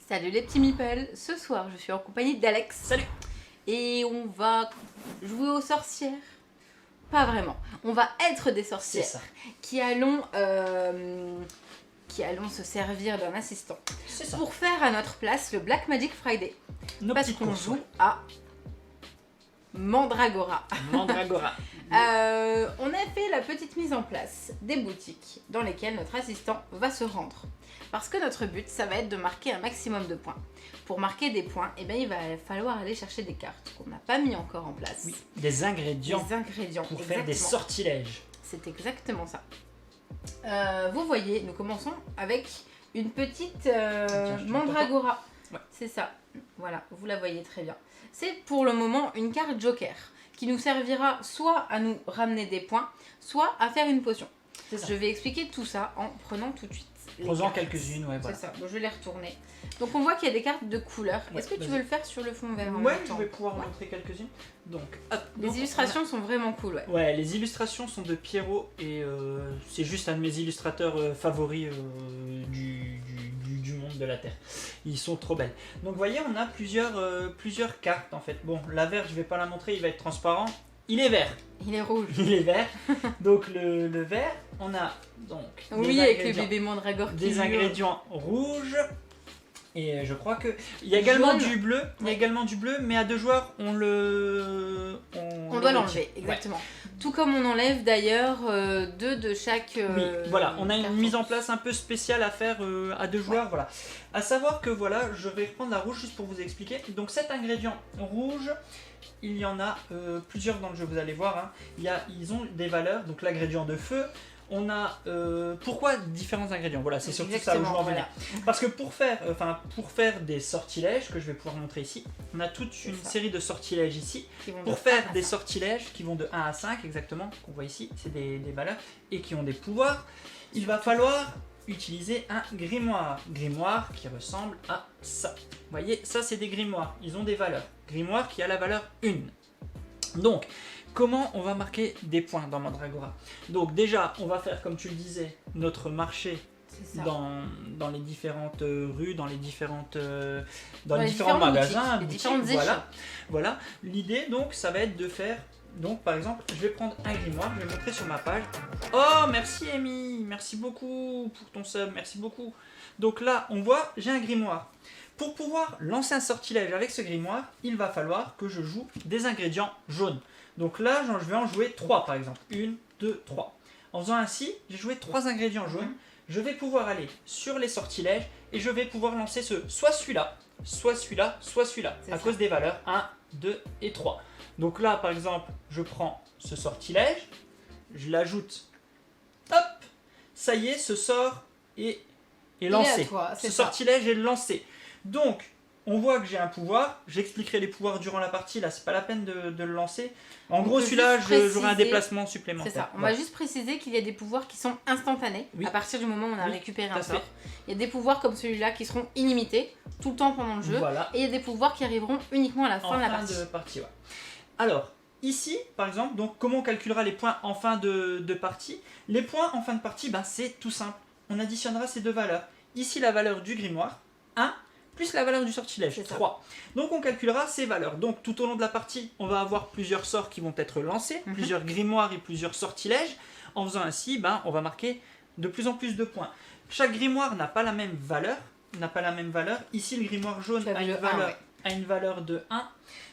Salut les petits meeples, ce soir je suis en compagnie d'Alex. Salut. Et on va jouer aux sorcières. Pas vraiment, on va être des sorcières qui allons se servir d'un assistant pour faire à notre place le Black Magic Friday. Parce qu'on joue à Mandragora. Mandragora. On a fait la petite mise en place des boutiques dans lesquelles notre assistant va se rendre. Parce que notre but, ça va être de marquer un maximum de points. Pour marquer des points, eh bien, il va falloir aller chercher des cartes qu'on n'a pas mis encore en place. Oui, des ingrédients pour exactement. faire des sortilèges. C'est exactement ça. Vous voyez, nous commençons avec une petite Mandragora. Ouais. C'est ça. Voilà, vous la voyez très bien. C'est pour le moment une carte joker qui nous servira soit à nous ramener des points, soit à faire une potion. Je vais expliquer tout ça en prenant tout de suite. Prenons quelques-unes, ouais, voilà. C'est ça, bon, je vais les retourner. Donc on voit qu'il y a des cartes de couleurs. Ouais, est-ce que tu veux le faire sur le fond vert? Ouais, je vais pouvoir montrer quelques-unes. Donc, hop. Les illustrations sont vraiment cool, ouais. Ouais, les illustrations sont de Pierrot et c'est juste un de mes illustrateurs favoris du monde de la Terre. Ils sont trop belles. Donc vous voyez, on a plusieurs cartes en fait. Bon, la verte, je vais pas la montrer, il va être transparent. Il est vert. Il est rouge. Il est vert. Donc le vert, on a donc oui, avec le bébé mandragore qui des ingrédients rouges. Et je crois que il y a également du bleu. Il y a également du bleu, mais à 2 joueurs, on doit l'enlever, exactement. Ouais. Tout comme on enlève d'ailleurs 2 de chaque. Oui, voilà, on a une mise en place un peu spéciale à faire à 2 joueurs, voilà. À savoir que voilà, je vais reprendre la rouge juste pour vous expliquer. Donc cet ingrédient rouge, il y en a plusieurs dans le jeu, vous allez voir. Hein. Ils ont des valeurs, donc l'ingrédient de feu. On a pourquoi différents ingrédients? Voilà, c'est surtout ça où je veux en venir. Parce que pour faire des sortilèges que je vais pouvoir montrer ici, on a toute une série de sortilèges ici. Pour faire des sortilèges qui vont de 1 à 5 exactement, qu'on voit ici, c'est des valeurs et qui ont des pouvoirs. Il va falloir utiliser un grimoire. Grimoire qui ressemble à ça. Vous voyez, ça c'est des grimoires. Ils ont des valeurs. Grimoire qui a la valeur 1. Donc, comment on va marquer des points dans Mandragora? Donc déjà, on va faire, comme tu le disais, notre marché dans les différentes rues, dans les différents magasins, boutiques, voilà. L'idée, donc, ça va être de faire... Donc, par exemple, je vais prendre un grimoire, je vais montrer sur ma page. Oh, merci Amy, merci beaucoup pour ton sub, merci beaucoup. Donc là, on voit, j'ai un grimoire. Pour pouvoir lancer un sortilège avec ce grimoire, il va falloir que je joue des ingrédients jaunes. Donc là, je vais en jouer 3 par exemple. 1, 2, 3. En faisant ainsi, j'ai joué 3 ingrédients jaunes. Je vais pouvoir aller sur les sortilèges et je vais pouvoir lancer soit celui-là, soit celui-là, soit celui-là. À cause des valeurs 1, 2 et 3. Donc là, par exemple, je prends ce sortilège, je l'ajoute. Hop! Ça y est, ce sort est lancé. Ce sortilège est lancé. Donc, on voit que j'ai un pouvoir. J'expliquerai les pouvoirs durant la partie. Là, c'est pas la peine de le lancer. En gros, celui-là, j'aurai un déplacement supplémentaire. C'est ça. On va juste préciser qu'il y a des pouvoirs qui sont instantanés à partir du moment où on a récupéré un sort. Il y a des pouvoirs comme celui-là qui seront illimités tout le temps pendant le jeu. Voilà. Et il y a des pouvoirs qui arriveront uniquement à la fin de la partie. Ouais. Alors, ici, par exemple, donc comment on calculera les points en fin de partie? Les points en fin de partie, c'est tout simple. On additionnera ces 2 valeurs. Ici, la valeur du grimoire, 1. Plus la valeur du sortilège, 3. Donc on calculera ces valeurs. Donc tout au long de la partie, on va avoir plusieurs sorts qui vont être lancés, plusieurs grimoires et plusieurs sortilèges. En faisant ainsi, on va marquer de plus en plus de points. Chaque grimoire n'a pas la même valeur. Ici, le grimoire jaune a une valeur de 1,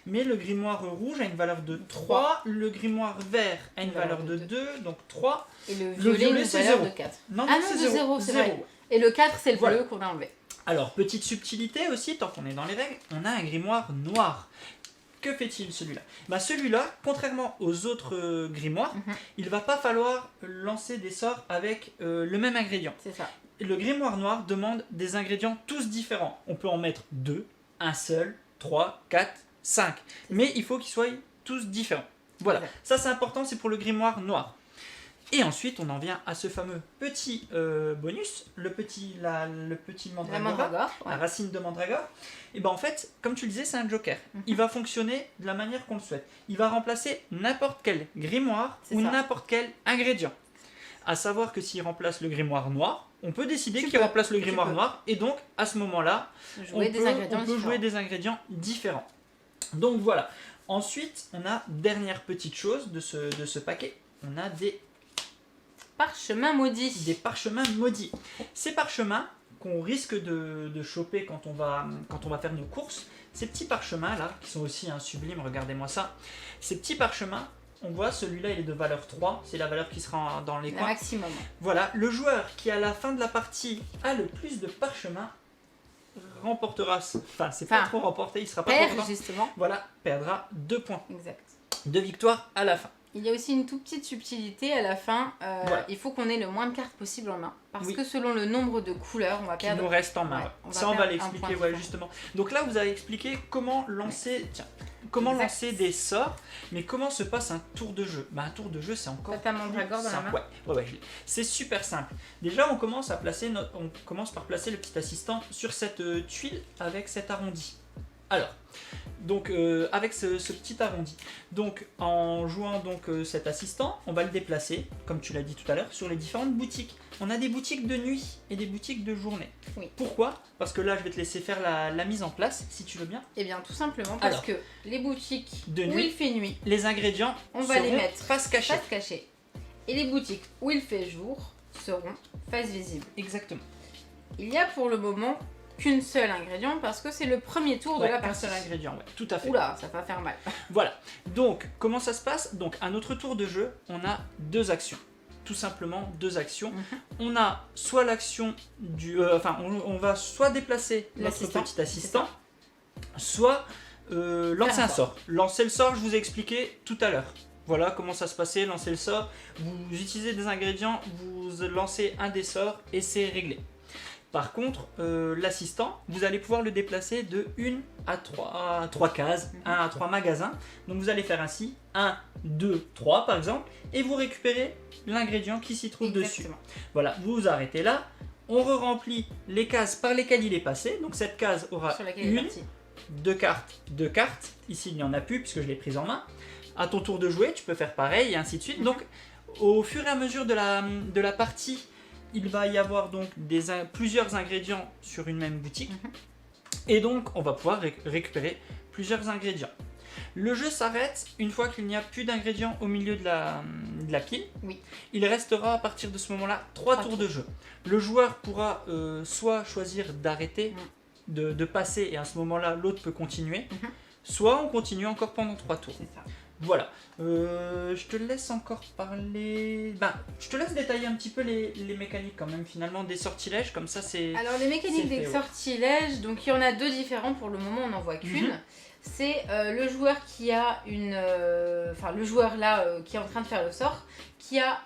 mais le grimoire rouge a une valeur de 3. Le grimoire vert a une valeur de 2, donc 3. Et le violet c'est 0. De 4. Non, c'est 0, c'est vrai. Et le 4, c'est le bleu qu'on a enlevé. Alors, petite subtilité aussi, tant qu'on est dans les règles, on a un grimoire noir. Que fait-il celui-là? Celui-là, contrairement aux autres grimoires, il ne va pas falloir lancer des sorts avec le même ingrédient. C'est ça. Le grimoire noir demande des ingrédients tous différents. On peut en mettre 2, un seul, 3, 4, 5. Mais il faut qu'ils soient tous différents. Voilà, ça c'est important, c'est pour le grimoire noir. Et ensuite, on en vient à ce fameux petit bonus, le petit La mandragora, mandragore. la racine de mandragore. Et ben en fait, comme tu le disais, c'est un joker. Il va fonctionner de la manière qu'on le souhaite. Il va remplacer n'importe quel grimoire C'est ou ça. n'importe quel ingrédient. À savoir que s'il remplace le grimoire noir, on peut décider Tu qu'il peux. remplace le Tu grimoire peux. noir. Et donc, à ce moment-là, Jouer des ingrédients on peut différents. jouer des ingrédients différents. Donc voilà. Ensuite, on a dernière petite chose de ce paquet. On a des Parchemin maudit. parchemins maudits. Ces parchemins qu'on risque de choper quand on va faire nos courses, ces petits parchemins là, qui sont aussi sublimes, regardez-moi ça. Ces petits parchemins, on voit celui-là il est de valeur 3, c'est la valeur qui sera dans les Le coins. maximum. Voilà, le joueur qui à la fin de la partie a le plus de parchemins remportera, enfin c'est pas Enfin, trop remporté, il sera pas Perd trop content. justement. Voilà, perdra 2 points Exact. de victoire à la fin. Il y a aussi une toute petite subtilité à la fin. Voilà. Il faut qu'on ait le moins de cartes possible en main. Parce Oui. que selon le nombre de couleurs, on va Qui perdre. nous reste en main. Ouais, Ouais. on va Ça, on va perdre un l'expliquer, point ouais, de justement. Donc là, vous avez expliqué comment lancer, comment Exact. lancer des sorts, mais comment se passe un tour de jeu. Bah, un tour de jeu, c'est encore T'as ta mandragore dans la simple. main. Ouais, je l'ai. C'est super simple. Déjà, on commence par placer le petit assistant sur cette tuile avec cet arrondi. Alors, donc avec ce petit arrondi. Donc en jouant donc cet assistant, on va le déplacer, comme tu l'as dit tout à l'heure, sur les différentes boutiques. On a des boutiques de nuit et des boutiques de journée. Oui. Pourquoi? Parce que là, je vais te laisser faire la mise en place, si tu veux bien. Eh bien, tout simplement parce Alors, que les boutiques de où nuit, il fait nuit, les ingrédients on va seront les mettre face cachée. face cachée. Et les boutiques où il fait jour seront face visible. Exactement. Il y a pour le moment qu'une seule ingrédient parce que c'est le premier tour de Ouais, la un partie. seul ingrédient, ouais, tout à fait. Oula, ça va faire mal. Voilà. Donc, comment ça se passe? Donc, à notre tour de jeu, on a 2 actions. Tout simplement 2 actions. On a soit l'action du... on va soit déplacer notre L'assistant, petit assistant, soit lancer un un sort. Lancer le sort, je vous ai expliqué tout à l'heure. Voilà comment ça se passait, lancer le sort. Vous utilisez des ingrédients, vous lancez un des sorts et c'est réglé. Par contre, l'assistant, vous allez pouvoir le déplacer de 1 à 3 cases, 1 à 3 magasins. Donc vous allez faire ainsi 1, 2, 3 par exemple, et vous récupérez l'ingrédient qui s'y trouve dessus. Exactement. Voilà, vous vous arrêtez là, on re-remplit les cases par lesquelles il est passé. Donc cette case aura Sur laquelle il est une, parti. 2 cartes. Ici il n'y en a plus puisque je l'ai prise en main. À ton tour de jouer, tu peux faire pareil et ainsi de suite. Donc au fur et à mesure de la partie, il va y avoir donc plusieurs ingrédients sur une même boutique. Et donc, on va pouvoir récupérer plusieurs ingrédients. Le jeu s'arrête une fois qu'il n'y a plus d'ingrédients au milieu de la pile. Oui. Il restera à partir de ce moment-là 3 tours de jeu. Le joueur pourra soit choisir d'arrêter, de passer, et à ce moment-là, l'autre peut continuer. Soit on continue encore pendant 3 tours. C'est ça. Voilà, je te laisse encore parler. Je te laisse détailler un petit peu les mécaniques quand même finalement des sortilèges, comme ça c'est. Alors les mécaniques c'est des fait, sortilèges, donc il y en a 2 différents pour le moment, on n'en voit qu'une. C'est le joueur qui a le joueur là qui est en train de faire le sort, qui a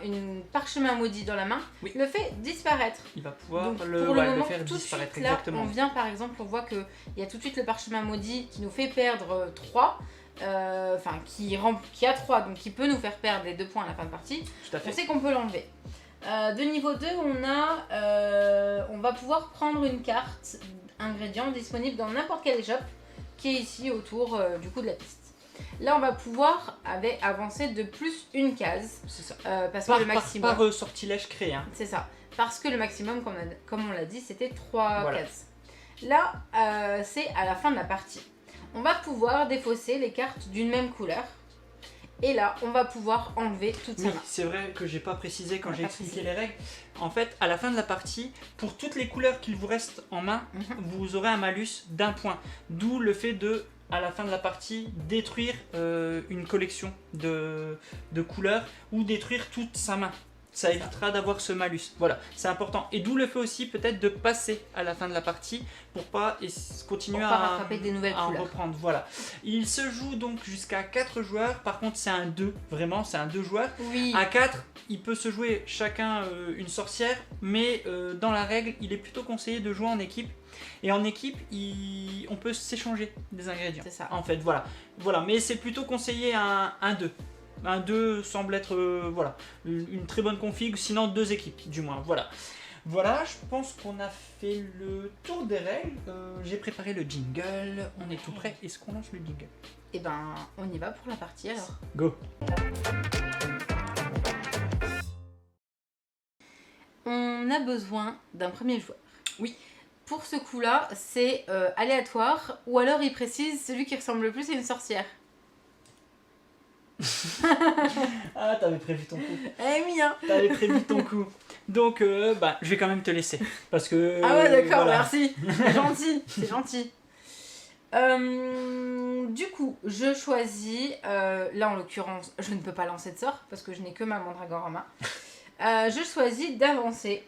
une parchemin maudit dans la main, le fait disparaître. Il va pouvoir Donc, le pour le faire moment, tout de disparaître suite, là, exactement. on vient par exemple, on voit qu'il y a tout de suite le parchemin maudit qui nous fait perdre 3. Qui a 3, donc qui peut nous faire perdre les 2 points à la fin de partie. Tout à fait. On sait qu'on peut l'enlever. De niveau 2, on va pouvoir prendre une carte ingrédient disponible dans n'importe quelle échoppe qui est ici autour du coup de la piste. Là, on va pouvoir avancer de plus une case. C'est ça. Parce que le maximum. Par sortilège créé. Hein. C'est ça. Parce que le maximum, comme on l'a dit, c'était 3 Voilà. cases. Là, c'est à la fin de la partie. On va pouvoir défausser les cartes d'une même couleur. Et là, on va pouvoir enlever toute sa Oui, main. c'est vrai que j'ai pas précisé quand On a j'ai pas expliqué précisé. les règles. En fait, à la fin de la partie, pour toutes les couleurs qu'il vous reste en main, vous aurez un malus d'1 point. D'où le fait de, à la fin de la partie, détruire une collection de couleurs ou détruire toute sa main. Ça évitera d'avoir ce malus. Voilà, c'est important. Et d'où le fait aussi peut-être de passer à la fin de la partie pour pas continuer Pour pas rattraper des nouvelles à couleurs. reprendre. Voilà. Il se joue donc jusqu'à 4 joueurs. Par contre, c'est un 2. Vraiment, c'est un 2 joueurs. Oui. À 4, il peut se jouer chacun une sorcière, mais dans la règle, il est plutôt conseillé de jouer en équipe. Et en équipe, on peut s'échanger des ingrédients. C'est ça. En fait, voilà. Mais c'est plutôt conseillé un 2. Un 2 semble être voilà, une très bonne config, sinon 2 équipes du moins. Voilà. Voilà, je pense qu'on a fait le tour des règles. J'ai préparé le jingle. On est tout prêt. Est-ce qu'on lance le jingle? Et ben, on y va pour la partie alors. Go. On a besoin d'un premier joueur. Oui. Pour ce coup-là, c'est aléatoire, ou alors il précise celui qui ressemble le plus à une sorcière. Ah, t'avais prévu ton coup. Eh oui, hein. T'avais prévu ton coup. Donc, je vais quand même te laisser. Parce que. Ah ouais, d'accord, voilà. merci. C'est gentil, c'est gentil. Du coup, je choisis. Là, en l'occurrence, je ne peux pas lancer de sort parce que je n'ai que ma mandragore en main. Je choisis d'avancer.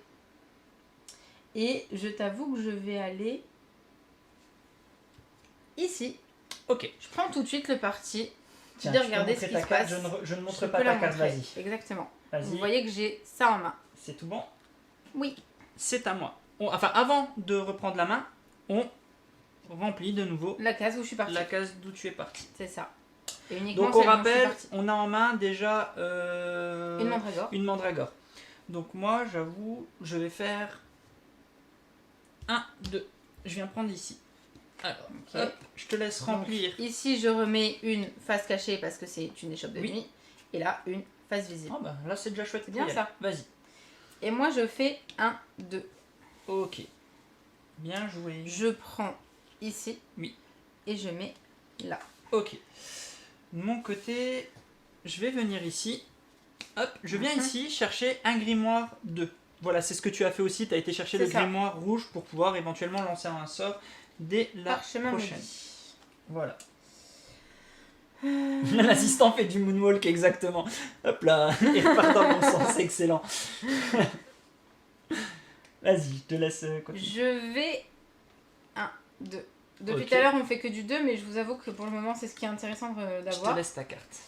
Et je t'avoue que je vais aller ici. Ok. Je prends tout de suite le parti. Tiens, de tu peux regarder montrer ce qui ta se carte. passe. Je ne montre Je pas peux ta la carte, montrer. vas-y. Exactement. Vas-y. Vous voyez que j'ai ça en main. C'est tout bon? Oui. C'est à moi. Enfin, avant de reprendre la main, on remplit de nouveau La case où je suis partie. la case d'où tu es parti. C'est ça. Et uniquement Donc on celle dont je suis rappelle, partie. on a en main déjà Une mandragore. une mandragore. Donc moi, j'avoue, je vais faire 1, 2. Je viens prendre ici. Alors, Ok. hop, je te laisse remplir. Donc, ici, je remets une face cachée parce que c'est une échoppe de Oui. nuit. Et là, une face visible. Ah bah là, c'est déjà chouette. C'est bien Pour y ça. aller. Vas-y. Et moi, je fais 1, 2. Ok. Bien joué. Je prends ici. Oui. Et je mets là. Ok. De mon côté, je vais venir ici. Hop, je viens ici chercher un grimoire 2. Voilà, c'est ce que tu as fait aussi. Tu as été chercher C'est le ça. grimoire rouge pour pouvoir éventuellement lancer un sort dès la Parchemin prochaine. maudit. Voilà. L'assistant fait du moonwalk exactement. Hop là, il repart dans mon sens, excellent. Vas-y, je te laisse continuer. Je vais 1, 2. Depuis Ok. tout à l'heure, on fait que du 2, mais je vous avoue que pour le moment, c'est ce qui est intéressant Je d'avoir. te laisse ta carte.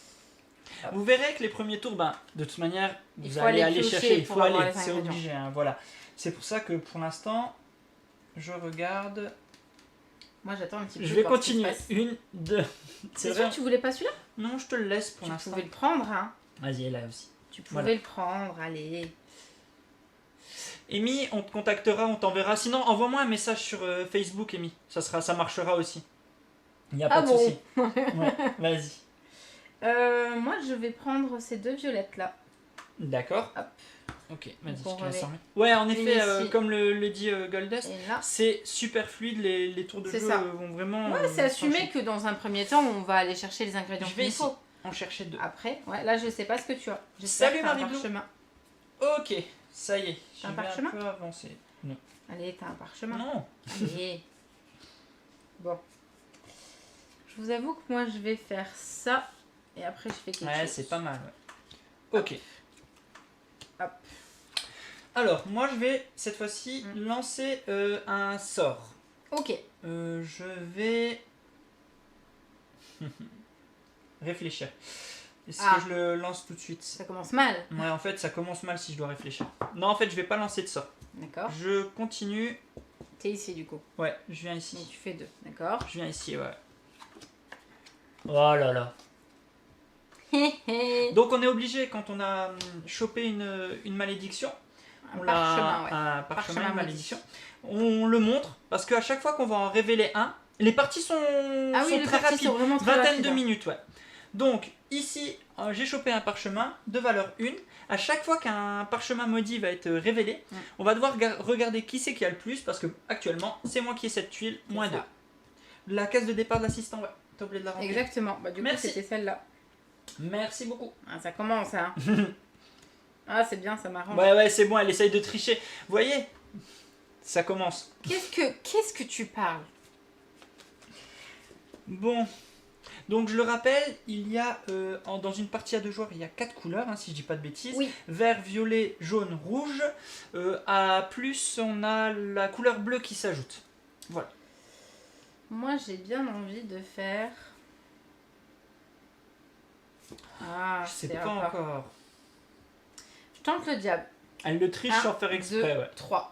Hop. Vous verrez que les premiers tours, de toute manière, Il vous faut allez aller aller piocher chercher, il pour faut avoir aller, les c'est ingrédients. obligé, hein, voilà. C'est pour ça que pour l'instant, je regarde. Moi, j'attends un petit peu. Je vais voir ce qui se continuer. passe. 1, 2. C'est sûr que tu voulais pas celui-là? Non, je te le laisse pour Tu l'instant. pouvais le prendre, hein. Vas-y, là aussi. Tu pouvais Voilà. le prendre, allez. Amy, on te contactera, on t'enverra. Sinon, envoie-moi un message sur Facebook, Amy. Ça marchera aussi. Il n'y a pas de bon souci. Ouais, vas-y. Moi, je vais prendre ces deux violettes-là. D'accord. Hop. Ok, vas-y, Donc, on je te laisse remet en mettre. Ouais, en effet, ici. comme le dit Goldust, Et là. c'est super fluide. Les tours de C'est jeu ça. vont vraiment. Ouais, c'est assumé que dans un premier temps, on va aller chercher les ingrédients Je vais qu'il ici. faut. En chercher 2. Après, ouais, là, je sais pas ce que tu as. J'espère Salut, que t'as un Marie-Blou. parchemin. Ok, ça y est. T'as un Je vais parchemin un peu avancer. Non. Allez, t'as un parchemin. Non. Allez. Bon. Je vous avoue que moi, je vais faire ça. Et après, je fais quelque Ouais, chose. c'est pas mal. Ouais. Ok. Hop. Alors, moi, je vais cette fois-ci lancer un sort. Ok. Je vais réfléchir. Est-ce Ah. que je le lance tout de suite? Ça commence mal. Ouais, en fait, ça commence mal si je dois réfléchir. Non, en fait, je vais pas lancer de sort. D'accord. Je continue. T'es ici, du coup. Ouais, je viens Donc, ici. tu fais 2. D'accord. Je viens ici, ouais. Oh là là. Donc, on est obligé, quand on a chopé une malédiction, Un on parchemin, ouais. un parchemin, Parchemin une maudit. malédiction, on le montre parce qu'à chaque fois qu'on va en révéler un, les parties sont, Ah oui, sont les très parties rapides, sont vraiment très vingtaine rapides, de hein. minutes, ouais. Donc ici, j'ai chopé un parchemin de valeur 1. À chaque fois qu'un parchemin maudit va être révélé, on va devoir regarder qui c'est qui a le plus parce que actuellement, c'est moi qui ai cette tuile, C'est moins ça. 2. La case de départ de l'assistant, ouais. T'as oublié de la remplir. Exactement. Bah, du coup, Merci. c'était celle-là. Merci beaucoup. Ah, ça commence, hein. Ah, c'est bien, ça m'arrange. Ouais, c'est bon, elle essaye de tricher. Vous voyez? Ça commence. Qu'est-ce que tu parles? Bon, donc je le rappelle, il y a dans une partie à 2 joueurs, il y a 4 couleurs, hein, si je dis pas de bêtises. Oui. Vert, violet, jaune, rouge. À plus, on a la couleur bleue qui s'ajoute. Voilà. Moi, j'ai bien envie de faire... Ah, Je sais c'est pas encore. encore. Je tente le diable. Elle le triche sans faire 2, exprès, ouais. 3.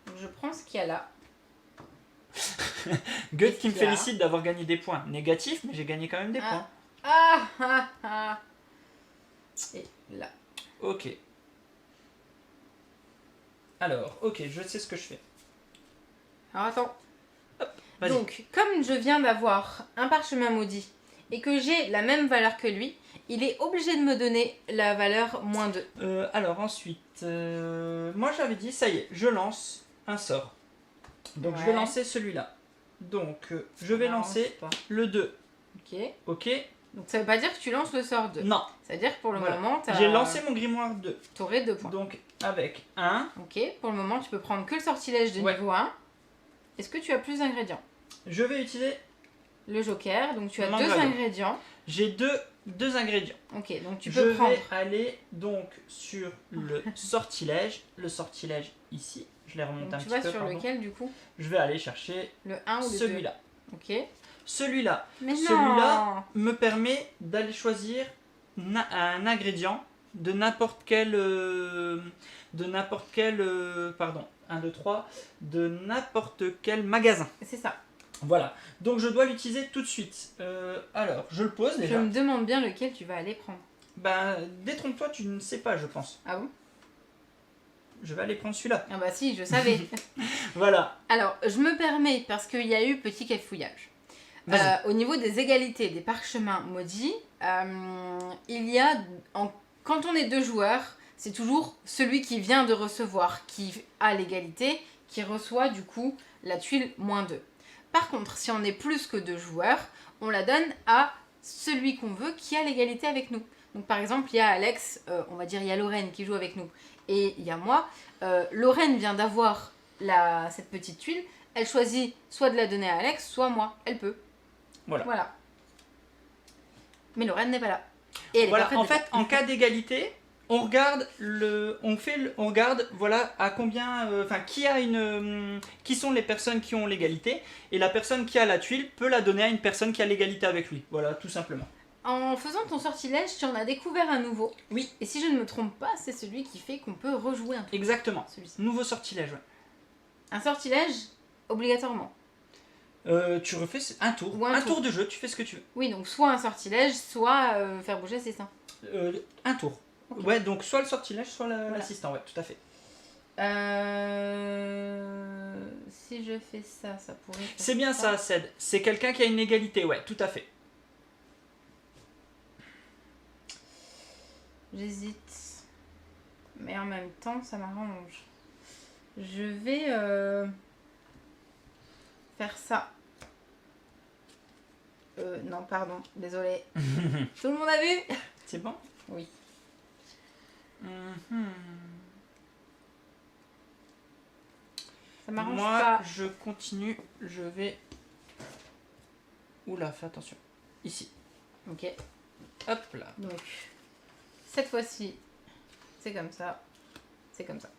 Donc, je prends ce qu'il y a là. Gut qui me qu'il y a félicite d'avoir gagné des points. Négatif, mais j'ai gagné quand même des points. Ah, ah, ah. Et là. Ok. Alors, ok, je sais ce que je fais. Alors attends. Vas-y. Donc, comme je viens d'avoir un parchemin maudit et que j'ai la même valeur que lui, il est obligé de me donner la valeur -2. Alors ensuite, moi j'avais dit, ça y est, je lance un sort. Donc je vais Ouais. lancer celui-là. Donc je vais Non, lancer c'est pas. le 2. Ok. Ok. Donc ça veut pas dire que tu lances le sort 2. Non. Ça veut dire que pour le Voilà. moment, J'ai lancé mon grimoire 2. t'aurais 2 points. Donc avec 1, Ok, pour le moment, tu peux prendre que le sortilège de Ouais. niveau 1. Est-ce que tu as plus d'ingrédients? je vais utiliser, Le joker, donc tu as Mon 2 dragon. ingrédients. j'ai deux ingrédients. Ok, donc tu je peux prendre. vais aller donc sur le sortilège. Le sortilège ici. Je les remonte Donc un tu petit vas peu. sur pardon. lequel du coup? Je vais aller chercher Le 1 ou le 2? celui-là. Ok. Celui-là. Mais non. Celui-là me permet d'aller choisir un ingrédient de n'importe quel pardon, 1 2 3 de n'importe quel magasin. C'est ça. Voilà. Donc je dois l'utiliser tout de suite. Alors, je le pose Je déjà. me demande bien lequel tu vas aller prendre. Ben, détrompe-toi, tu ne sais pas, je pense. Ah bon? Je vais aller prendre celui-là. Ah bah si, je savais. Voilà. Alors, je me permets, parce qu'il y a eu petit cafouillage. Vas-y. Au niveau des égalités des parchemins maudits, il y a, quand on est 2 joueurs, c'est toujours celui qui vient de recevoir qui a l'égalité, qui reçoit du coup la tuile -2. Par contre, si on est plus que 2 joueurs, on la donne à celui qu'on veut qui a l'égalité avec nous. Donc par exemple, il y a Alex, on va dire il y a Lorraine qui joue avec nous, et il y a moi. Lorraine vient d'avoir cette petite tuile, elle choisit soit de la donner à Alex, soit moi, elle peut. Voilà. Mais Lorraine n'est pas là. Et elle est Voilà. pas prête En de fait, faire. en cas d'égalité, on regarde on regarde voilà à combien, enfin qui sont les personnes qui ont l'égalité, et la personne qui a la tuile peut la donner à une personne qui a l'égalité avec lui. Voilà, tout simplement. En faisant ton sortilège, tu en as découvert un nouveau. Oui. Et si je ne me trompe pas, c'est celui qui fait qu'on peut rejouer un truc. Exactement. Celui-ci. Nouveau sortilège. Ouais. Un sortilège, obligatoirement. Tu refais un tour. Ou un Un tour. tour de jeu, tu fais ce que tu veux. Oui, donc soit un sortilège, soit faire bouger ses seins. Un tour. Ok. Ouais, donc soit le sortilège, soit Voilà. l'assistant, ouais, tout à fait. Si je fais ça, ça pourrait faire C'est bien ça, Ced. C'est quelqu'un qui a une égalité, ouais, tout à fait. J'hésite. Mais en même temps, ça m'arrange. Je vais faire ça. Non, pardon, désolé. Tout le monde a vu? C'est bon? Oui. Ça m'arrange Moi, pas. je continue, je vais... Oula, fais attention. Ici. Ok. Hop là. Donc, cette fois-ci, c'est comme ça. C'est comme ça.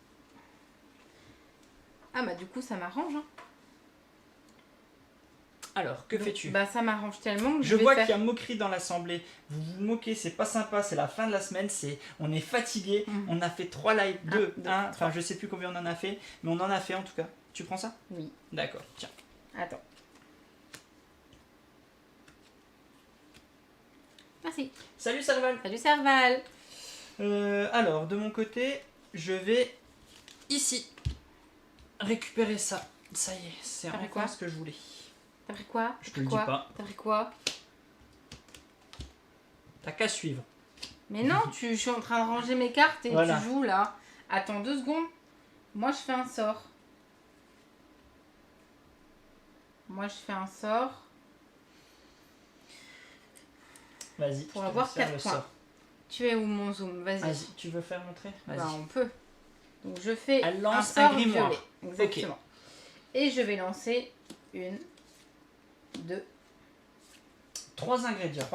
Ah bah du coup, ça m'arrange. Hein. Alors, que Donc, fais-tu? Bah ça m'arrange tellement que Je vais vois faire... qu'il y a moquerie dans l'assemblée. Vous vous moquez, c'est pas sympa, c'est la fin de la semaine, on est fatigué. On a fait 3 lives, 2, 1, enfin je sais plus combien on en a fait, mais on en a fait en tout cas. Tu prends ça? Oui. D'accord, tiens. Attends. Merci. Salut Serval. Salut Serval. Alors, de mon côté, je vais ici récupérer ça. Ça y est, c'est T'as pris enfin quoi ce que je voulais. T'as pris quoi? Je te le dis pas. T'as pris quoi? T'as qu'à suivre. Mais non, je suis en train de ranger mes cartes et Voilà. tu joues là. Attends 2 secondes. Moi je fais un sort. Vas-y, Pour je te avoir laisse faire 4 le points. sort. Tu es où mon zoom? Vas-y. Vas-y, tu veux faire montrer? Vas-y. Bah, on peut. Donc je fais Elle un lance sort un grimoire. violet. Exactement. Et je vais lancer 1, 2, 3 ingrédients.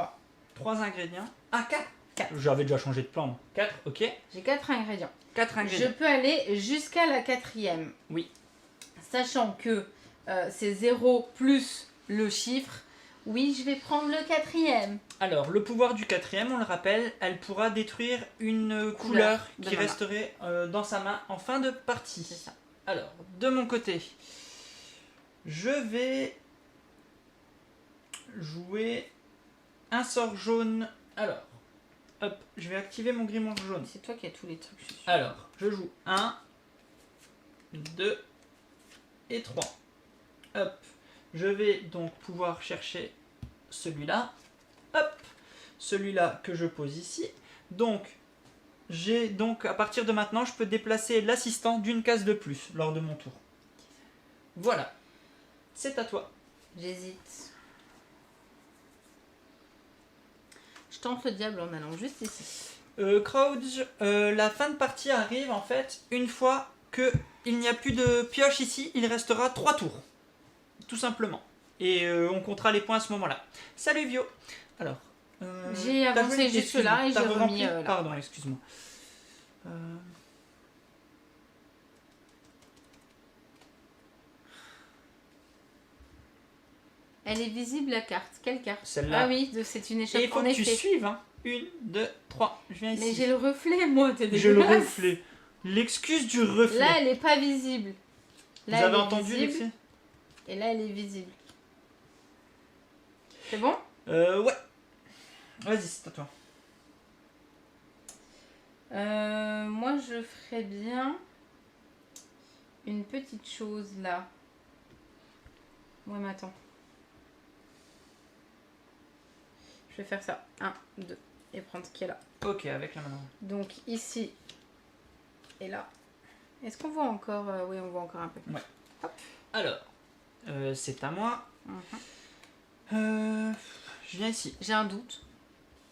3 ingrédients. Ah, 4. 4. J'avais déjà changé de plan. 4, ok. J'ai 4 ingrédients. 4 Je ingrédients. peux aller jusqu'à la 4e. Oui. Sachant que c'est 0 plus le chiffre. Oui, je vais prendre le 4e. Alors, le pouvoir du 4e, on le rappelle, elle pourra détruire une couleur de qui ma main. resterait dans sa main en fin de partie. C'est ça. Alors, de mon côté, je vais jouer un sort jaune. Alors, Hop, je vais activer mon grimoire jaune. C'est toi qui as tous les trucs. Je suis sûre. Alors, je joue 1, 2 et 3. Hop, je vais donc pouvoir chercher celui-là. Hop, celui-là que je pose ici. Donc, à partir de maintenant, je peux déplacer l'assistant d'une case de plus lors de mon tour. Voilà, c'est à toi. J'hésite. Je tente le diable en allant juste ici. Crouch, la fin de partie arrive en fait une fois qu'il n'y a plus de pioche ici, il restera 3 tours. Tout simplement. Et on comptera les points à ce moment-là. Salut Vio. Alors, j'ai avancé jusque là et j'ai remis là. Pardon, excuse-moi. Elle est visible la carte. Quelle carte? Celle-là. Ah oui, c'est une échoppe. Et il faut que tu suives. Hein. 1, 2, 3. Je viens ici. Mais j'ai le reflet, moi. T'es J'ai le dégueulasse. reflet. L'excuse du reflet. Là, elle est pas visible. Là, Vous avez elle est entendu visible, Lexi? et là, elle est visible. C'est bon? Ouais. Vas-y, c'est à toi. Moi, je ferais bien une petite chose là. Ouais, mais attends. Je vais faire ça. 1, 2. Et prendre ce qui est là. Ok, avec la main. Donc ici et là. Est-ce qu'on voit encore oui, on voit encore un peu. Ouais. Hop. Alors, c'est à moi. Mhm. Je viens ici. J'ai un doute.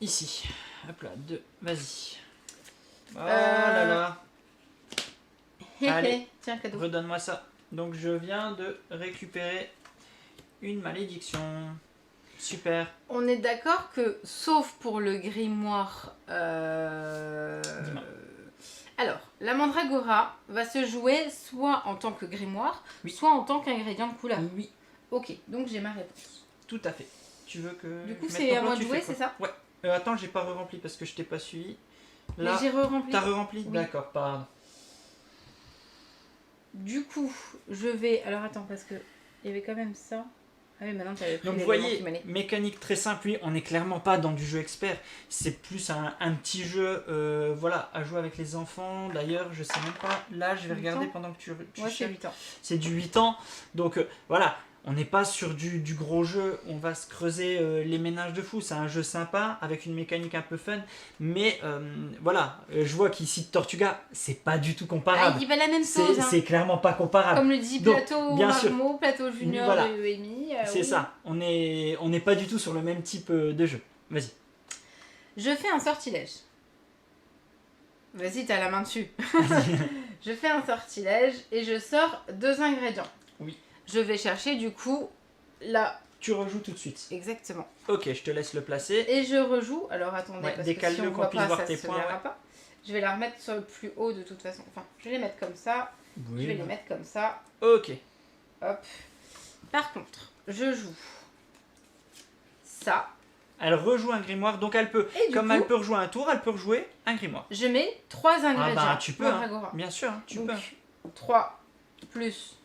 Ici. Hop là, 2. Vas-y. Oh là là. Allez. Tiens, cadeau. Redonne-moi ça. Donc je viens de récupérer une malédiction. Super. On est d'accord que, sauf pour le grimoire... Dis-moi. Alors, la mandragora va se jouer soit en tant que grimoire, Oui. soit en tant qu'ingrédient de couleur. Oui, Ok, donc j'ai ma réponse. tout à fait. Tu veux que... Du coup, je c'est mette ton à moi bloc, de tu jouer, fais quoi? c'est ça? Ouais. Attends, j'ai pas re-rempli parce que je t'ai pas suivi. Là, Mais j'ai re-rempli. t'as re-rempli? Oui. D'accord, pardon. Du coup, je vais... Alors attends, parce que il y avait quand même ça. Ah oui, maintenant tu avais pris Donc vous l'élément voyez, qui m'allait. mécanique très simple, oui, on n'est clairement pas dans du jeu expert, c'est plus un petit jeu voilà, à jouer avec les enfants. D'ailleurs, je sais même pas, là je vais 8 regarder ans. pendant que tu Ouais, c'est cherches. 8 ans. C'est du 8 ans, donc voilà, on n'est pas sur du gros jeu, on va se creuser les ménages de fou, c'est un jeu sympa, avec une mécanique un peu fun, mais voilà, je vois qu'ici Tortuga, c'est pas du tout Ah, comparable. il dit pas la même chose. Hein. C'est clairement pas comparable. Comme le dit Donc, Plateau bien sûr. Marmot, Plateau Junior Voilà. de EMI. C'est oui. ça, on n'est pas du tout sur le même type de jeu. Vas-y. Je fais un sortilège. Vas-y, t'as la main dessus. Je fais un sortilège et je sors 2 ingrédients. Oui. Je vais chercher du coup là. Tu rejoues tout de suite. Exactement. Ok, je te laisse le placer. Et je rejoue. Alors attendez, Ouais, parce que décale-le si on qu'on voit puisse pas, voir ça tes se points, verra ouais. pas. Je vais la remettre sur le plus haut de toute façon. Enfin, je vais les mettre comme ça. Oui. Je vais les mettre comme ça. Ok. Hop. Par contre, je joue ça. Elle rejoue un grimoire, donc elle peut, Et du comme coup, elle peut rejouer un tour, elle peut rejouer un grimoire. je mets 3 ingrédients. Ah bah tu peux, hein. Mandragora. Bien sûr, hein, tu Donc, peux. 3 plus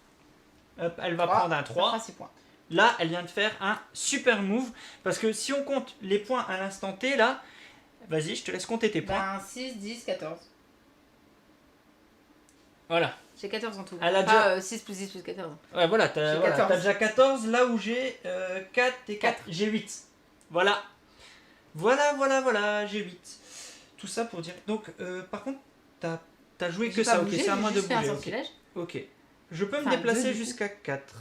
Hop, elle va 3, prendre un ça 3. fera 6 points. Là, elle vient de faire un super move, parce que si on compte les points à l'instant T, là, vas-y, je te laisse compter tes points. Ben, 6, 10, 14. Voilà. J'ai 14 en tout. Elle a Pas 6 plus 10 plus 14. Ouais, voilà, J'ai 14. t'as déjà 14, là où j'ai 4 et 4, j'ai 8. Voilà. Voilà, j'ai 8. Tout ça pour dire. Donc, par contre, t'as joué que J'ai pas ça, ok, bougé, c'est à j'ai moi de juste fait un bouger. Ok. sortilège. Ok. Je peux me Enfin, déplacer 2 du coup. jusqu'à 4.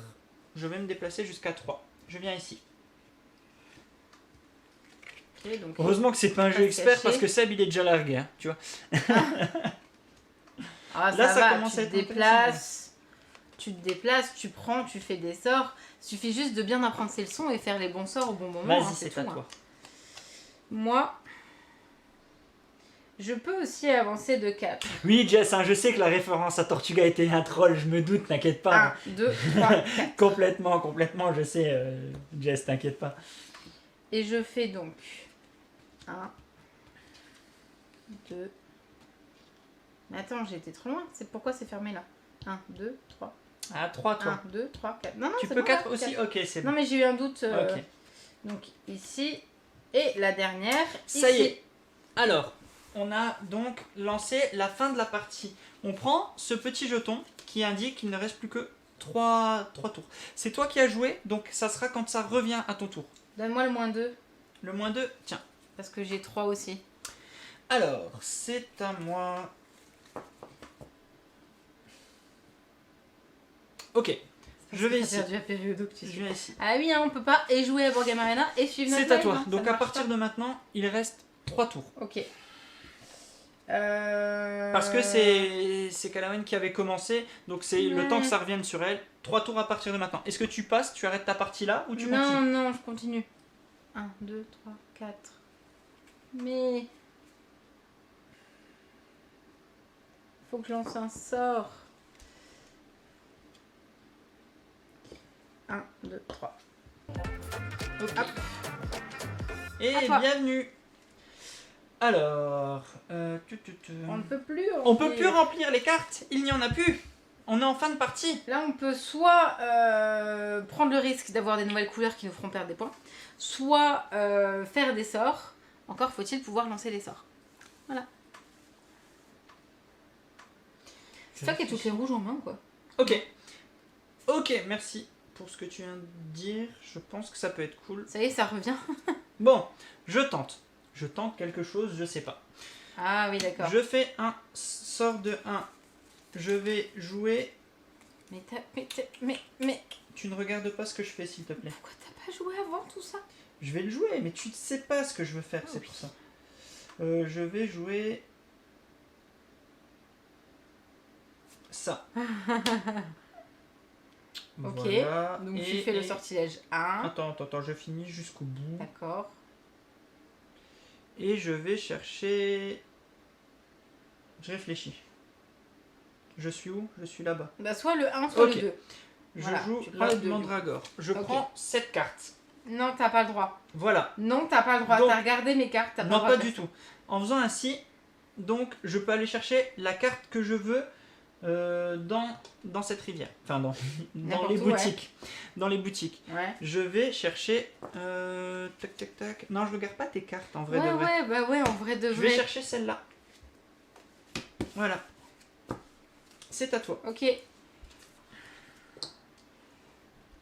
Je vais me déplacer jusqu'à 3. Je viens ici. Ok, donc, Heureusement que c'est pas un jeu Pas expert caché. parce que Seb il est déjà largué, hein, tu vois. ah, là, ça va, commence tu à te être un peu déplaces. Tu te déplaces, tu prends, tu fais des sorts. Il suffit juste de bien apprendre ses leçons et faire les bons sorts au bon moment. Vas-y, hein, c'est tout, à hein. toi. Moi, je peux aussi avancer de 4. Oui, Jess, hein, je sais que la référence à Tortuga était un troll, je me doute, t'inquiète pas. 1, 2, 3, 4. Complètement, je sais, Jess, t'inquiète pas. Et je fais donc 1, 2. Mais attends, j'ai été trop loin. C'est pourquoi c'est fermé là. 1, 2, 3. Ah, 3 toi. 1, 2, 3, 4. Non, non, Tu c'est peux bon, 4 là, aussi? 4. Ok, c'est Non, bon. mais j'ai eu un doute. Ok. Donc ici. Et la dernière, Ça y ici. est. Alors, on a donc lancé la fin de la partie. On prend ce petit jeton qui indique qu'il ne reste plus que 3 tours. C'est toi qui as joué, donc ça sera quand ça revient à ton tour. Donne-moi le -2. Le -2, tiens. Parce que j'ai 3 aussi. Alors, c'est à moi. Ok, je vais ici. Du APV que tu Je vais ici. Ah oui, hein, on peut pas et jouer à Board Game Arena et suivre notre C'est à live, toi. hein, ça Donc à marche partir pas. de maintenant, il reste 3 tours. Ok. Parce que c'est Calawen qui avait commencé, donc c'est le temps que ça revienne sur elle. 3 tours à partir de maintenant. Est-ce que tu passes, tu arrêtes ta partie là ou tu Non, continues? non, je continue. 1, 2, 3, 4. Mais... Faut que je lance un sort. 1, 2, 3. Ok. Hop. Et À toi. bienvenue. Alors, On ne peut plus. on peut plus remplir les cartes, il n'y en a plus. On est en fin de partie. Là, on peut soit prendre le risque d'avoir des nouvelles couleurs qui nous feront perdre des points, soit faire des sorts. Encore faut-il pouvoir lancer les sorts. Voilà. C'est toi qui as toutes les rouges en main, quoi. Ok. Ok, merci pour ce que tu viens de dire. Je pense que ça peut être cool. Ça y est, ça revient. Bon, je tente. Je tente quelque chose, je sais pas. Ah oui, d'accord. Je fais un sort de 1. Je vais jouer. Mais Tu ne regardes pas ce que je fais, s'il te plaît. pourquoi t'as pas joué avant tout ça? Je vais le jouer, mais tu ne sais pas ce que je veux faire, c'est pour ça. Je vais jouer. Ça. Ok, Voilà. donc tu fais le sortilège 1. Attends, je finis jusqu'au bout. D'accord. Et je vais chercher. Je réfléchis. Je suis où? Je suis là-bas. Bah soit le 1, soit Ok. le 2. Je Voilà, joue tu prends la le deux, mandragore. Je Ok. prends cette carte. Non, t'as pas le droit. Voilà. Non, t'as pas le droit. Donc- T'as regardé mes cartes, t'as pas Non, le droit pas de du faire tout. En faisant ainsi, donc je peux aller chercher la carte que je veux dans cette rivière. Enfin, dans N'importe les où, ouais. boutiques. Dans les boutiques. ça. Ouais. Je vais chercher. Tac. Non, je regarde pas tes cartes en vrai de vrai. Ouais, en vrai de Je vais vrai. chercher celle-là. Voilà. C'est à toi. Ok.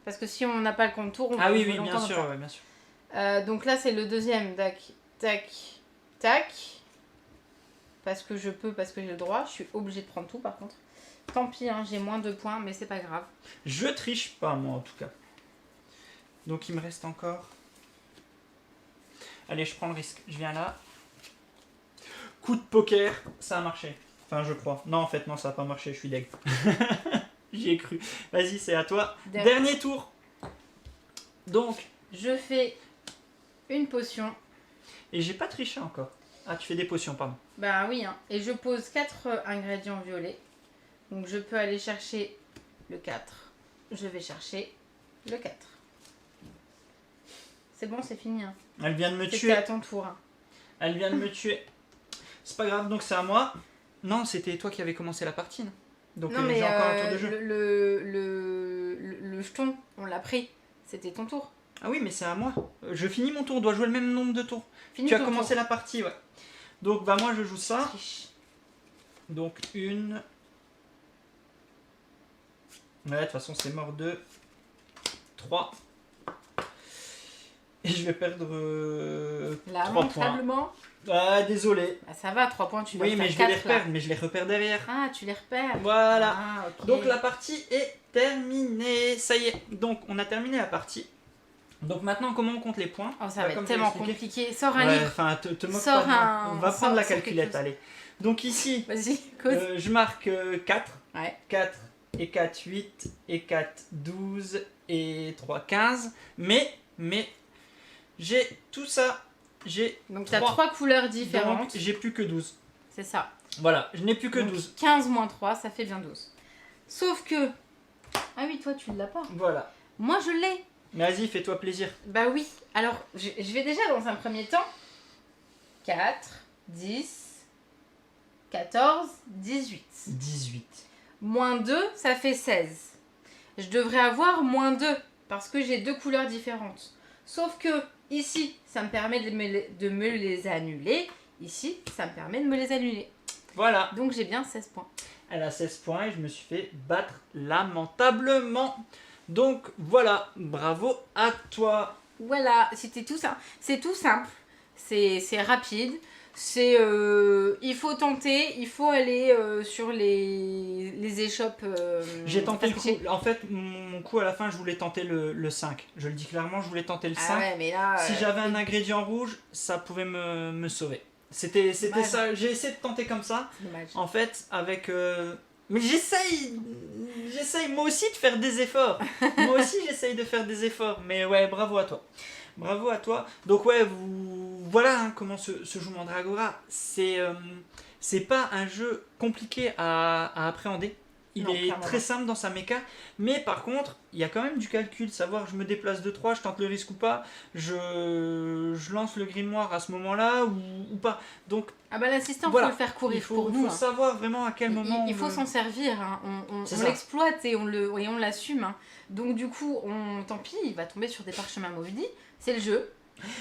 Parce que si on n'a pas le contour, on Ah peut oui, jouer oui, bien longtemps sûr, comme ouais, bien sûr. ça. Donc là, c'est le deuxième. Tac, tac, tac. Parce que je peux, parce que j'ai le droit. Je suis obligée de prendre tout par contre. Tant pis, hein, j'ai moins de points, mais c'est pas grave. Je triche pas, moi, en tout cas. Donc, il me reste encore... Allez, je prends le risque. Je viens là. Coup de poker, ça a marché. Enfin, je crois. Non, en fait, non, ça a pas marché, je suis deg. J'y ai cru. Vas-y, c'est à toi. Dernier tour. Donc, Je fais une potion. et j'ai pas triché encore. Ah, tu fais des potions, pardon. Bah oui, hein. Et je pose 4 ingrédients violets. Donc je peux aller chercher le 4. Je vais chercher le 4. C'est bon, c'est fini. Hein. Elle vient de me C'était tuer. à ton tour. Hein. Elle vient de me tuer. C'est pas grave, donc c'est à moi. Non, c'était toi qui avais commencé la partie, non? Donc Non mais j'ai encore un tour de jeu. le jeton, on l'a pris. C'était ton tour. Ah oui, mais c'est à moi. Je finis mon tour, on doit jouer le même nombre de tours. Finis Tu as ton commencé tour. la partie, ouais. Donc bah moi je joue ça. Triche. Donc une. Ouais, de toute façon c'est mort 2. 3. Et je vais perdre 3 points. Lamentablement. Ah, désolé. Bah, ça va, 3 points, tu vas Oui, faire mais je vais les 4 là. reperdre, mais je les repère derrière. Ah, tu les repères. Voilà. Ah, ok. Donc la partie est terminée. Ça y est. Donc on a terminé la partie. Donc maintenant comment on compte les points? Oh, ça Bah, va comme être je l'ai tellement expliqué. compliqué. Sors un Ouais, livre. enfin te moque Sors pas de moi. un- On va sors- prendre la sors quelque calculette, chose. allez. Donc ici, Vas-y, cause. je marque 4. Ouais. 4 et 4, 8 et 4, 12 et 3, 15. Mais j'ai tout ça. J'ai Donc tu as 3. 3 couleurs Donc différentes. j'ai plus que 12. C'est ça. Voilà, je n'ai plus que Donc, 12. 15 moins 3, ça fait bien 12. Sauf que... Ah oui, toi, tu ne l'as pas. Voilà. Moi, je l'ai. Mais vas-y, fais-toi plaisir. Bah oui. Alors, je vais déjà dans un premier temps. 4, 10, 14, 18. 18. Moins 2, ça fait 16. Je devrais avoir moins 2 parce que j'ai 2 couleurs différentes. Sauf que ici, ça me permet de me les annuler. Ici, ça me permet de me les annuler. Voilà. Donc j'ai bien 16 points. Elle a 16 points et je me suis fait battre lamentablement. Donc voilà, bravo à toi. Voilà, c'était tout ça. C'est tout simple. C'est rapide. C'est il faut tenter, il faut aller sur les échoppes. J'ai tenté le parce coup. que En fait, mon coup à la fin, je voulais tenter le 5. Je le dis clairement, je voulais tenter le 5. Ah ouais, mais là, Si j'avais un ingrédient rouge, ça pouvait me sauver. C'était Dommage. ça. J'ai essayé de tenter comme ça. c'est dommage. En fait, avec. Mais j'essaye moi aussi de faire des efforts. Moi aussi, j'essaye de faire des efforts. Mais ouais, bravo à toi. Bravo à toi. Donc ouais, voilà hein, comment se joue Mandragora. C'est pas un jeu compliqué à appréhender. Il Non, est clairement très pas. simple dans sa méca, mais par contre, il y a quand même du calcul, savoir je me déplace de 3, je tente le risque ou pas, je lance le grimoire à ce moment-là ou pas. Donc Ah bah l'assistant, voilà, faut le faire courir il faut, pour nous. faut hein. savoir vraiment à quel moment Il faut s'en servir, hein. C'est on ça. l'exploite et on l'assume. Hein. Donc du coup, tant pis, il va tomber sur des parchemins maudits. C'est le jeu,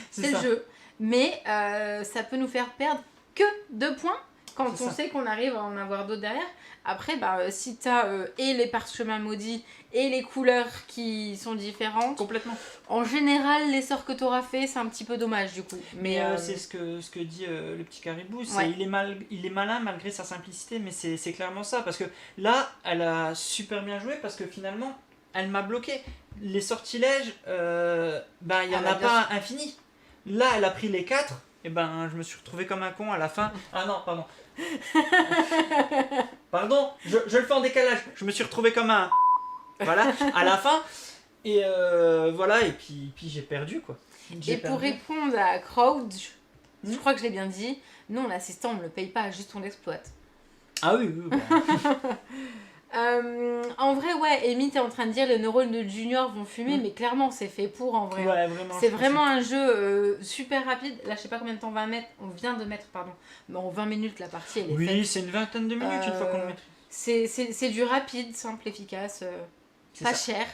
c'est le ça. jeu. Mais ça peut nous faire perdre que 2 points quand C'est on ça. sait qu'on arrive à en avoir d'autres derrière. Après, si t'as et les parchemins maudits et les couleurs qui sont différentes, Complètement. en général, les sorts que t'auras fait, c'est un petit peu dommage du coup. Mais c'est ce que dit le petit caribou, c'est Ouais. il est malin malgré sa simplicité, mais c'est clairement ça, parce que là, elle a super bien joué, parce que finalement, elle m'a bloqué. Les sortilèges, il n'y en a bien pas infini. Là, elle a pris les 4, et ben je me suis retrouvé comme un con à la fin. Ah non, pardon. Pardon, je le fais en décalage. Je me suis retrouvé comme un... Voilà, à la fin. Et voilà, et puis j'ai perdu, quoi. J'ai Et pour perdu. répondre à Crowd, je Hmm. crois que je l'ai bien dit, non, l'assistant, on ne le paye pas, juste on l'exploite. Ah oui, oui, bah. En vrai, ouais, Amy, t'es en train de dire les neurones de Junior vont fumer, Mm. mais clairement, c'est fait pour en vrai. Ouais, vraiment. C'est je vraiment un jeu super rapide. Là, je sais pas combien de temps on vient de mettre, pardon. Mais en 20 minutes, la partie, elle est faite. Oui, c'est une vingtaine de minutes une fois qu'on le maîtrise. C'est du rapide, simple, efficace, C'est pas ça. cher.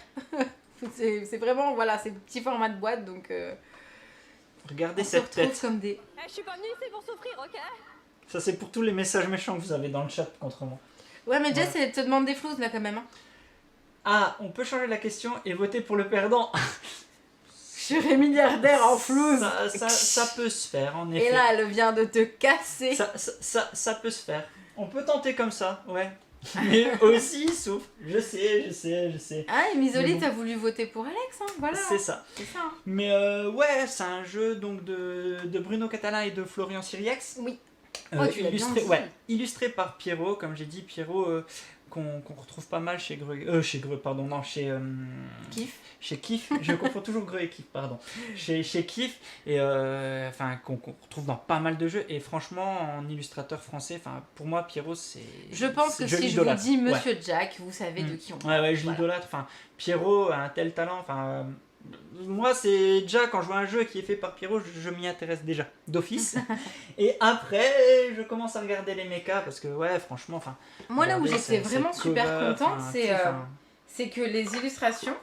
c'est vraiment, voilà, c'est petit format de boîte, donc Regardez on se cette retrouve tête. comme des... Je suis pas venue ici pour souffrir, ok? Ça, c'est pour tous les messages méchants que vous avez dans le chat contre moi. Ouais, mais Jess, elle te demande des flouses, là, quand même. Hein. Ah, on peut changer la question et voter pour le perdant. Je serais milliardaire en flouze. Ça peut se faire, en effet. Et là, elle vient de te casser. Ça peut se faire. On peut tenter comme ça, ouais. Mais aussi, il souffre. Je sais. Ah, et Misoli, Mais bon. t'as voulu voter pour Alex, hein, voilà. C'est ça. C'est ça. Hein. Mais ouais, c'est un jeu donc de Bruno Catala et de Florian Siriex. Oui. Oh, tu l'as bien illustré, dit. illustré par Pierrot, comme j'ai dit, Pierrot qu'on retrouve pas mal chez Kiff. chez Kif, je confonds toujours Greux et Kif, pardon. Chez Kif, et qu'on retrouve dans pas mal de jeux, et franchement, en illustrateur français, pour moi, Pierrot, c'est. Je pense que si je vous l'idolâtre. dis Ouais. Monsieur Jack, vous savez de qui on parle. Ouais, je Voilà. l'idolâtre. Pierrot a un tel talent. Moi, c'est déjà quand je vois un jeu qui est fait par Pierrot, je m'y intéresse déjà d'office. Et après, je commence à regarder les mechas parce que, ouais, franchement, Moi, là où regardez j'étais cette vraiment super cover, contente, tout, c'est que les illustrations,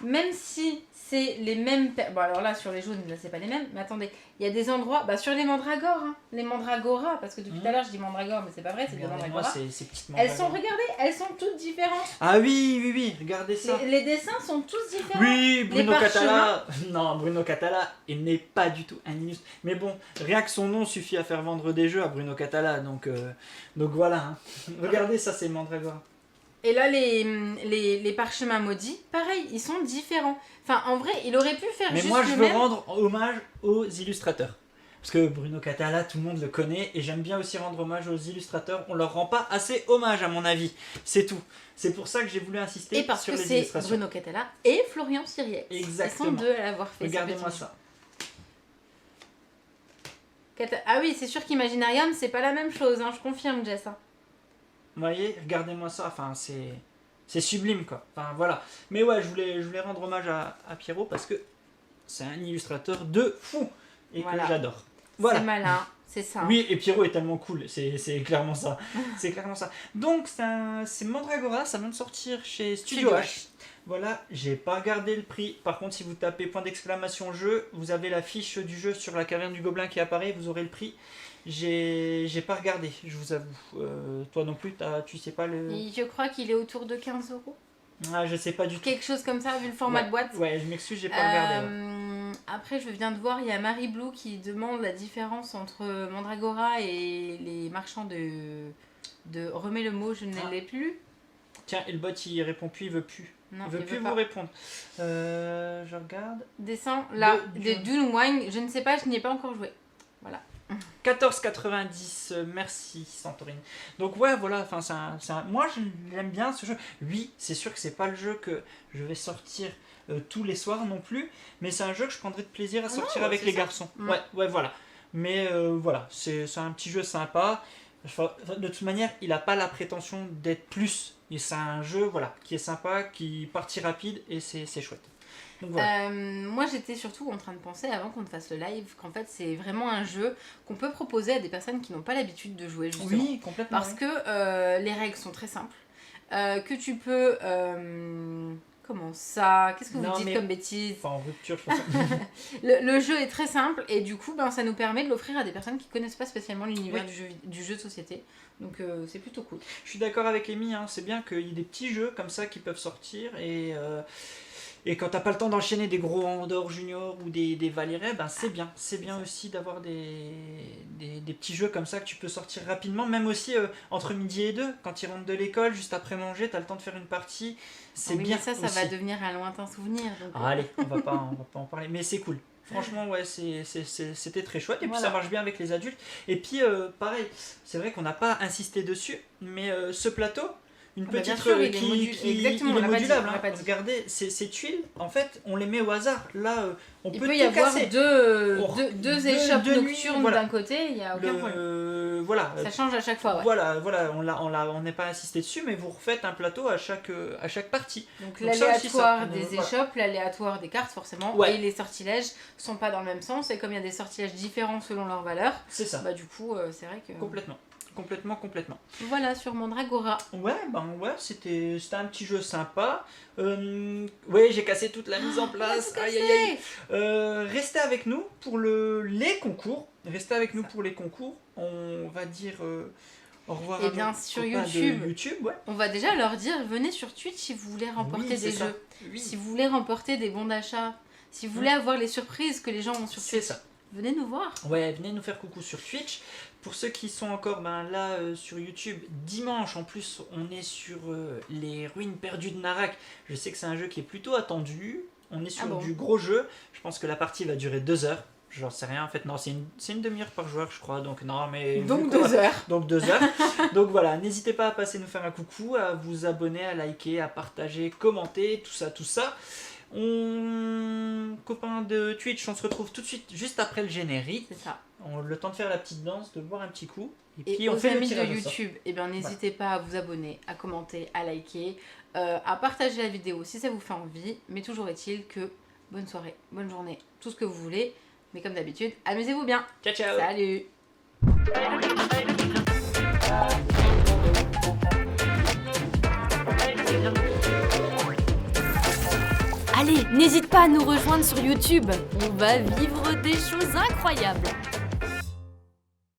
même si c'est les mêmes... Bon, alors là, sur les jaunes, là, c'est pas les mêmes, mais attendez, il y a des endroits... sur les mandragores, hein, les mandragoras, parce que depuis tout à l'heure, je dis mandragore, mais c'est pas vrai, c'est des Regardez-moi mandragoras. ces petites Elles sont, mandragores. regardez, elles sont toutes différentes. Ah oui, regardez ça. Les dessins sont tous différents. Oui, Bruno Les Catala. Non, Bruno Catala, il n'est pas du tout un illustre. Mais bon, rien que son nom suffit à faire vendre des jeux à Bruno Catala. Donc voilà. Hein. Regardez ça, c'est Mandragora. Et là, les parchemins maudits, pareil, ils sont différents. Enfin, en vrai, il aurait pu faire Mais juste moi, je le veux même. rendre hommage aux illustrateurs. Parce que Bruno Catala, tout le monde le connaît. Et j'aime bien aussi rendre hommage aux illustrateurs. On leur rend pas assez hommage, à mon avis. C'est tout. C'est pour ça que j'ai voulu insister Et parce sur que les c'est illustrations. Bruno Catala et Florian Siriex. Exactement. Ils sont deux à l'avoir fait. Regardez-moi ce petit ça. jeu. Ah oui, c'est sûr qu'Imaginarium, c'est pas la même chose, hein, je confirme, Jess. Hein. Vous voyez, regardez-moi ça. C'est sublime, quoi. Voilà. Mais ouais, je voulais rendre hommage à Pierrot parce que c'est un illustrateur de fou. Et Voilà. que j'adore. Voilà. C'est malin, c'est ça. Oui, et Pierrot est tellement cool, c'est clairement ça. C'est clairement ça. Donc, c'est Mandragora, ça vient de sortir chez Studio H. Voilà, j'ai pas regardé le prix. Par contre, si vous tapez point d'exclamation jeu, vous avez la fiche du jeu sur la caverne du gobelin qui apparaît, vous aurez le prix. J'ai pas regardé, je vous avoue. Toi non plus, tu sais pas le... Et je crois qu'il est autour de 15 euros. Ah, je sais pas du tout. Quelque chose comme ça, vu le format de boîte. Ouais, je m'excuse, j'ai pas regardé. Ouais. Après, je viens de voir, il y a Marie Blue qui demande la différence entre Mandragora et les marchands de remets le mot, je ne l'ai plus. Tiens, et le bot il répond plus, il veut plus. Non, il veut plus pas vous répondre. Je regarde. Descends là, de Dune Wine, je ne sais pas, je n'y ai pas encore joué. Voilà. 14,90, merci Santorini. Donc ouais, voilà, enfin moi je l'aime bien ce jeu. Oui, c'est sûr que c'est pas le jeu que je vais sortir tous les soirs non plus, mais c'est un jeu que je prendrai de plaisir à sortir avec les garçons. Ouais, voilà. Mais voilà, c'est un petit jeu sympa. De toute manière, il n'a pas la prétention d'être plus. C'est un jeu voilà, qui est sympa, qui partit rapide et c'est chouette. Donc, voilà. Moi j'étais surtout en train de penser avant qu'on fasse le live qu'en fait c'est vraiment un jeu qu'on peut proposer à des personnes qui n'ont pas l'habitude de jouer justement. Oui, complètement. Parce que les règles sont très simples, que tu peux... Comment ça? Qu'est-ce que vous dites comme bêtise? Enfin, en rupture, je pense. le jeu est très simple et du coup ça nous permet de l'offrir à des personnes qui connaissent pas spécialement l'univers du jeu de société. Donc c'est plutôt cool. Je suis d'accord avec Amy, hein, c'est bien qu'il y ait des petits jeux comme ça qui peuvent sortir et quand t'as pas le temps d'enchaîner des gros Andorre Junior ou des Valéret, ben c'est bien. C'est bien aussi d'avoir des petits jeux comme ça que tu peux sortir rapidement, même aussi entre midi et 2, quand ils rentrent de l'école, juste après manger, t'as le temps de faire une partie. C'est bien. Mais ça va devenir un lointain souvenir. Donc allez, on va pas en parler, mais c'est cool. Franchement, ouais, c'était très chouette. Et puis ça marche bien avec les adultes. Et puis, pareil, c'est vrai qu'on n'a pas insisté dessus, mais ce plateau, une petite sûr, il est modulable. Regardez, ces tuiles, en fait, on les met au hasard. Là, on peut tout casser. Il peut y avoir deux échoppes nocturnes d'un côté, il n'y a aucun problème. Voilà. Ça change à chaque fois. Ouais. Voilà, on n'est pas insisté dessus, mais vous refaites un plateau à chaque partie. Donc l'aléatoire des échoppes, l'aléatoire des cartes, forcément, et les sortilèges sont pas dans le même sens. Et comme il y a des sortilèges différents selon leur valeur, c'est ça. Bah, du coup, c'est vrai que. Complètement. Voilà, sur Mandragora. Ouais, c'était un petit jeu sympa. Ouais, j'ai cassé toute la mise en place. Aïe. Restez avec nous pour les concours. On va dire au revoir à nos sur copains YouTube, ouais. On va déjà leur dire, venez sur Twitch si vous voulez remporter des jeux. Oui. Si vous voulez remporter des bons d'achat. Si vous voulez avoir les surprises que les gens ont sur Twitch. C'est ça. Venez nous voir. Ouais, venez nous faire coucou sur Twitch. Pour ceux qui sont encore là sur YouTube, dimanche en plus, on est sur les ruines perdues de Narak. Je sais que c'est un jeu qui est plutôt attendu. On est sur du gros jeu. Je pense que la partie va durer 2 heures. J'en sais rien en fait. Non, c'est une demi-heure par joueur, je crois. Donc, non, mais. Donc 2 heures. Donc 2 heures. Donc voilà, n'hésitez pas à passer nous faire un coucou, à vous abonner, à liker, à partager, commenter, tout ça. Copains de Twitch, on se retrouve tout de suite juste après le générique. C'est ça. Le temps de faire la petite danse, de boire un petit coup. Et puis on fait amis de YouTube, n'hésitez pas à vous abonner, à commenter, à liker, à partager la vidéo si ça vous fait envie. Mais toujours est-il que bonne soirée, bonne journée, tout ce que vous voulez. Mais comme d'habitude, amusez-vous bien. Ciao. Salut. Allez, n'hésite pas à nous rejoindre sur YouTube. On va vivre des choses incroyables.